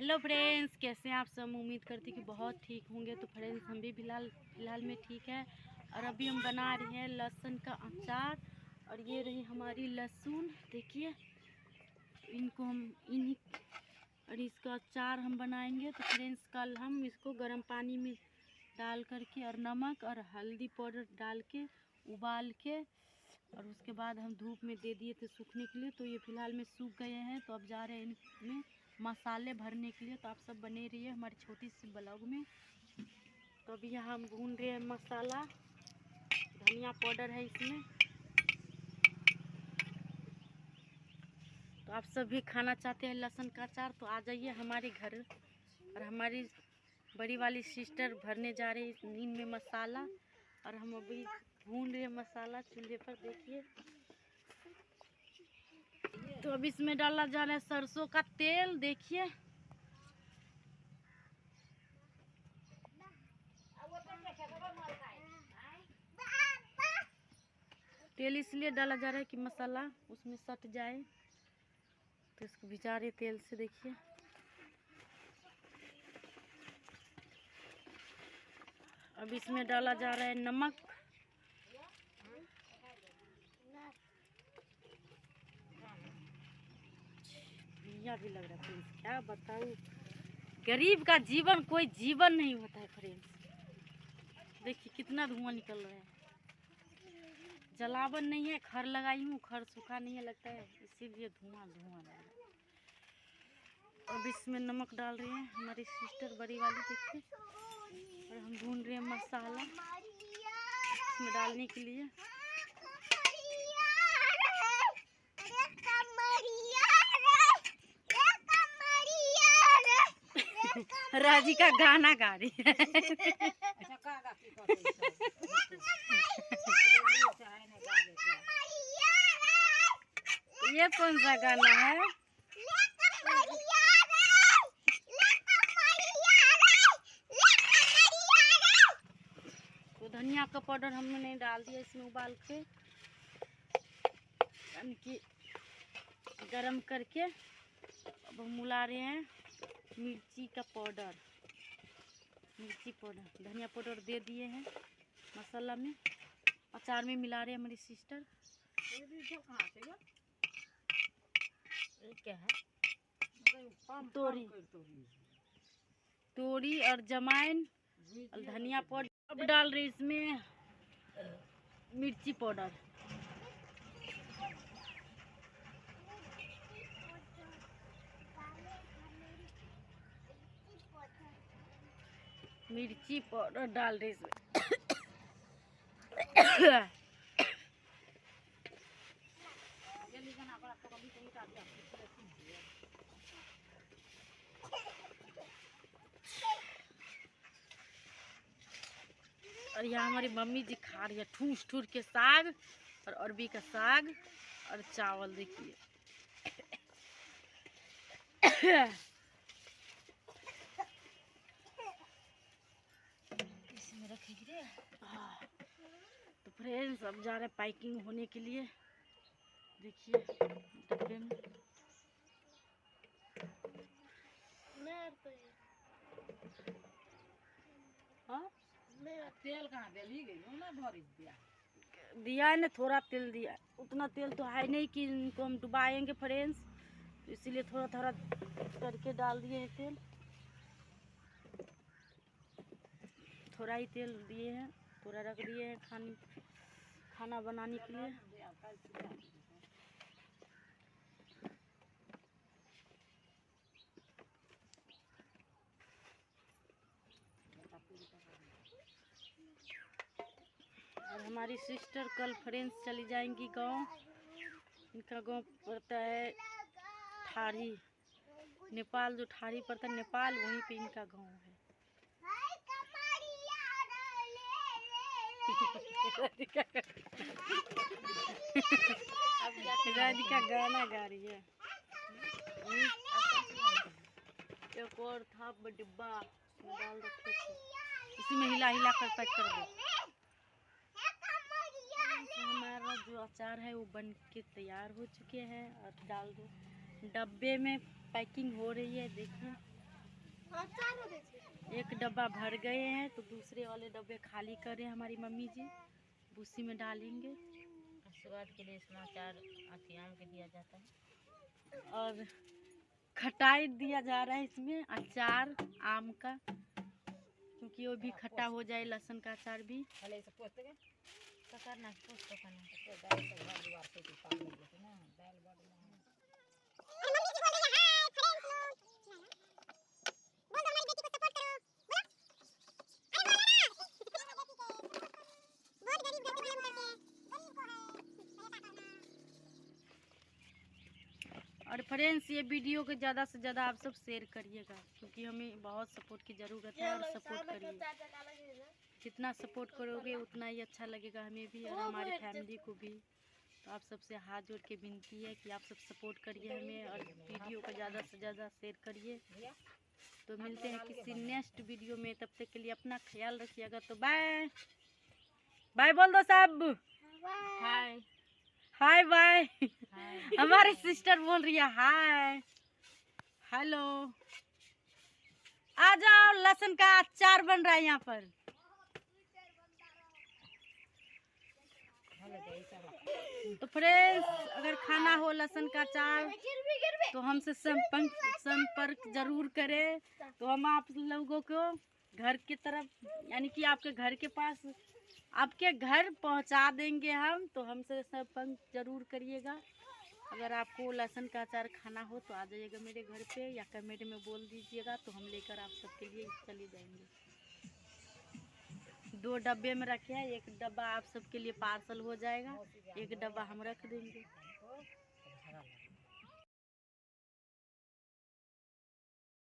Hello friends, कैसे हैं आप सब। उम्मीद करती कि बहुत ठीक होंगे। तो फ्रेंड्स, हम भी फिलहाल में ठीक है। और अभी हम बना रहे हैं लहसुन का अचार। और ये रही हमारी लहसुन, देखिए। इनको हम और इसका अचार हम बनाएंगे। तो फ्रेंड्स, कल हम इसको गर्म पानी में डाल करके और नमक और हल्दी पाउडर डाल के उबाल के और उसके बाद हम धूप में दे दिए थे सूखने के लिए। तो ये फिलहाल में सूख गए हैं। तो अब जा रहे हैं इनमें मसाले भरने के लिए। तो आप सब बने रहिए हमारी छोटी सी ब्लॉग में। तो अभी यहाँ हम भून रहे हैं मसाला। धनिया पाउडर है इसमें। तो आप सब भी खाना चाहते हैं लहसुन का अचार तो आ जाइए हमारे घर। और हमारी बड़ी वाली सिस्टर भरने जा रही है इनमें मसाला। और हम अभी भून रहे हैं मसाला चूल्हे पर, देखिए। तो अब इसमें डाला जा रहा है सरसों का तेल, देखिए। तेल इसलिए डाला जा रहा है कि मसाला उसमें सट जाए। तो इसको भिजा रहे तेल से, देखिए। अब इसमें डाला जा रहा है नमक। भैया भी लग रहा है फ्रेंड्स, क्या बताऊं। गरीब का जीवन कोई जीवन नहीं होता है फ्रेंड्स। देखिए कितना धुआं निकल रहा है। जलावन नहीं है, खर लगाई हूँ, खर सूखा नहीं है लगता है, इसीलिए धुआं लग रहा है। अब इसमें नमक डाल रहे हैं हमारी सिस्टर बड़ी वाली, देखिए। और हम भून रहे हैं मसाला इसमें डालने के लिए। राजी का गाना गा रही है। ये कौन सा गाना है? तो धनिया का पाउडर हमने नहीं डाल दिया इसमें उबाल के, यानी कि गरम करके। अब हम मिला रहे हैं मिर्ची का पाउडर, मिर्ची पाउडर, धनिया पाउडर दे दिए हैं मसाला में। अचार में मिला रहे हैं हमारी सिस्टर। क्या है? तोरी और जमाइन और धनिया पाउडर। अब डाल रहे इसमें मिर्ची पाउडर। मिर्ची पाउडर डाल रहे इसमें। और यहाँ हमारी मम्मी जी खा रही है ठूस ठूस के साग और अरबी का साग और चावल, देखिए। इसमें रखेगी रे। तो फ्रेंड्स, अब जा रहे हैं पैकिंग होने के लिए, देखिए डब्बे में। हाँ, तेल कहाँ दिया है ना, थोड़ा तेल दिया। उतना तेल तो है नहीं कि इनको हम डुबाएंगे फ्रेंड्स। तो इसीलिए थोड़ा थोड़ा करके डाल दिए हैं तेल। थोड़ा ही तेल दिए हैं, थोड़ा रख दिए हैं खाना बनाने के लिए। और हमारी सिस्टर कल फ्रेंड्स चली जाएंगी गांव। इनका गांव पड़ता है ठारी, नेपाल। जो ठारी पड़ता है नेपाल, वहीं पे इनका गांव है। राधिका गाना गा रही है। एक और था डिब्बा डाल रखे थे, इसी में हिला हिला कर पैक कर दो। हमारा जो अचार है वो बन के तैयार हो चुके हैं। और डाल दो डब्बे में, पैकिंग हो रही है, देखिए। एक डब्बा भर गए हैं तो दूसरे वाले डब्बे खाली कर रहे हैं हमारी मम्मी जी, उसी में डालेंगे। स्वाद के लिए इसमें अचार आम के दिया जाता है और खटाई दिया जा रहा है इसमें, अचार आम का, क्योंकि वो भी खट्टा हो जाए, लहसुन का अचार भी। और फ्रेंड्स, ये वीडियो को ज़्यादा से ज़्यादा आप सब शेयर करिएगा, क्योंकि हमें बहुत सपोर्ट की ज़रूरत है। और सपोर्ट करिए, जितना सपोर्ट करोगे उतना ही अच्छा लगेगा हमें भी और हमारी फैमिली को भी। तो आप सबसे हाथ जोड़ के विनती है कि आप सब सपोर्ट करिए हमें और वीडियो को ज़्यादा से ज़्यादा शेयर करिए। तो मिलते हैं किसी नेक्स्ट वीडियो में, तब तक के लिए अपना ख्याल रखिएगा। तो बाय बाय बोल दो सब। हाय हाय बाय। हमारी सिस्टर बोल रही है हाय हेलो। आ जाओ, लहसुन का अचार बन रहा है यहाँ पर। तो फ्रेंड्स, अगर खाना हो लहसुन का अचार तो हमसे संपर्क जरूर करें। तो हम आप लोगों को घर की तरफ, यानी कि आपके घर के पास, आपके घर पहुंचा देंगे हम। तो हमसे संपर्क जरूर करिएगा। अगर आपको लहसुन का अचार खाना हो तो आ जाइएगा मेरे घर पे, या कमेंट में बोल दीजिएगा, तो हम लेकर आप सबके लिए चले जाएंगे। 2 डब्बे में रखे हैं, एक डब्बा आप सबके लिए पार्सल हो जाएगा, एक डब्बा हम रख देंगे।